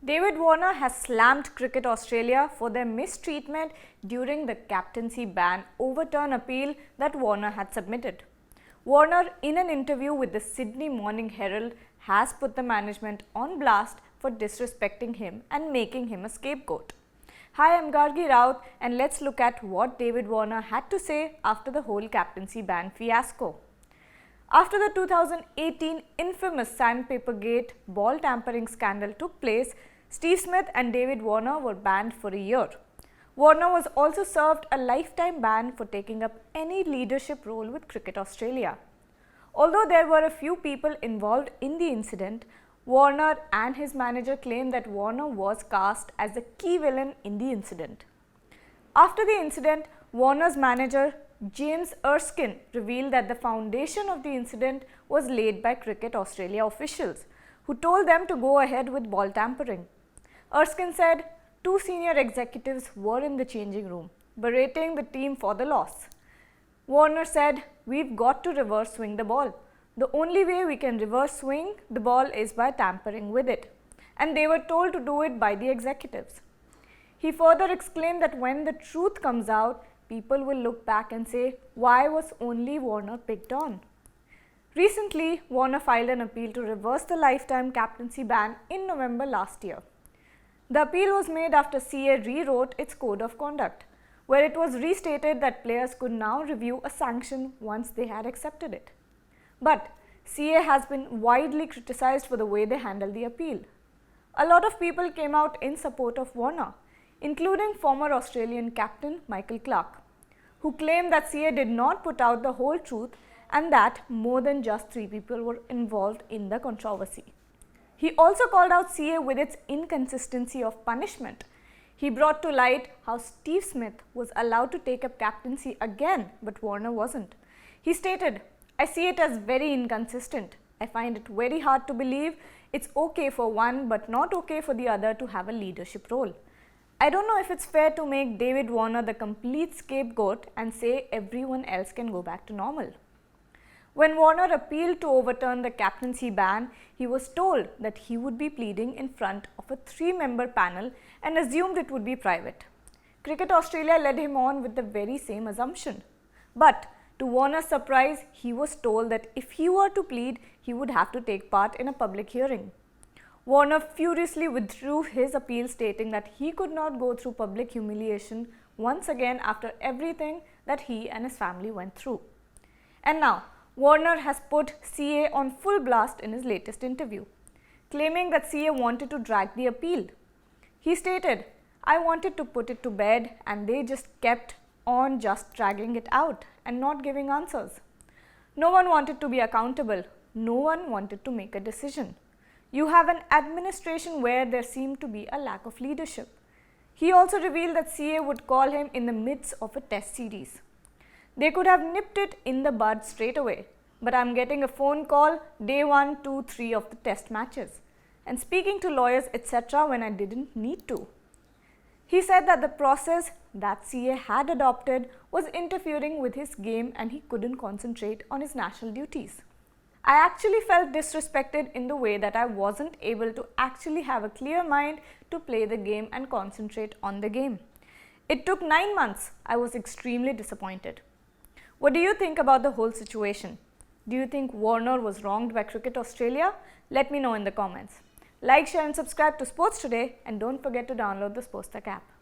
David Warner has slammed Cricket Australia for their mistreatment during the captaincy ban overturn appeal that Warner had submitted. Warner, in an interview with the Sydney Morning Herald, has put the management on blast for disrespecting him and making him a scapegoat. Hi, I'm Gargi Raut and let's look at what David Warner had to say after the whole captaincy ban fiasco. After the 2018 infamous Sandpaper Gate ball tampering scandal took place, Steve Smith and David Warner were banned for a year. Warner was also served a lifetime ban for taking up any leadership role with Cricket Australia. Although there were a few people involved in the incident, Warner and his manager claimed that Warner was cast as the key villain in the incident. After the incident, Warner's manager James Erskine revealed that the foundation of the incident was laid by Cricket Australia officials, who told them to go ahead with ball tampering. Erskine said two senior executives were in the changing room, berating the team for the loss. Warner said, "We've got to reverse swing the ball. The only way we can reverse swing the ball is by tampering with it." And they were told to do it by the executives. He further exclaimed that when the truth comes out, people will look back and say, why was only Warner picked on? Recently, Warner filed an appeal to reverse the lifetime captaincy ban in November last year. The appeal was made after CA rewrote its code of conduct, where it was restated that players could now review a sanction once they had accepted it. But CA has been widely criticized for the way they handled the appeal. A lot of people came out in support of Warner, including former Australian captain Michael Clarke, who claimed that CA did not put out the whole truth and that more than just 3 people were involved in the controversy. He also called out CA with its inconsistency of punishment. He brought to light how Steve Smith was allowed to take up captaincy again, but Warner wasn't. He stated, "I see it as very inconsistent. I find it very hard to believe it's okay for one but not okay for the other to have a leadership role. I don't know if it's fair to make David Warner the complete scapegoat and say everyone else can go back to normal." When Warner appealed to overturn the captaincy ban, he was told that he would be pleading in front of a 3-member panel and assumed it would be private. Cricket Australia led him on with the very same assumption. But to Warner's surprise, he was told that if he were to plead, he would have to take part in a public hearing. Warner furiously withdrew his appeal, stating that he could not go through public humiliation once again after everything that he and his family went through. And now, Warner has put CA on full blast in his latest interview, claiming that CA wanted to drag the appeal. He stated, "I wanted to put it to bed and they just kept on just dragging it out and not giving answers. No one wanted to be accountable. No one wanted to make a decision. You have an administration where there seemed to be a lack of leadership." He also revealed that CA would call him in the midst of a test series. "They could have nipped it in the bud straight away, but I'm getting a phone call day 1, 2, 3 of the test matches and speaking to lawyers etc. when I didn't need to." He said that the process that CA had adopted was interfering with his game and he couldn't concentrate on his national duties. "I actually felt disrespected in the way that I wasn't able to actually have a clear mind to play the game and concentrate on the game. It took 9 months. I was extremely disappointed." What do you think about the whole situation? Do you think Warner was wronged by Cricket Australia? Let me know in the comments. Like, share and subscribe to Sports Today and don't forget to download the Sports Tech app.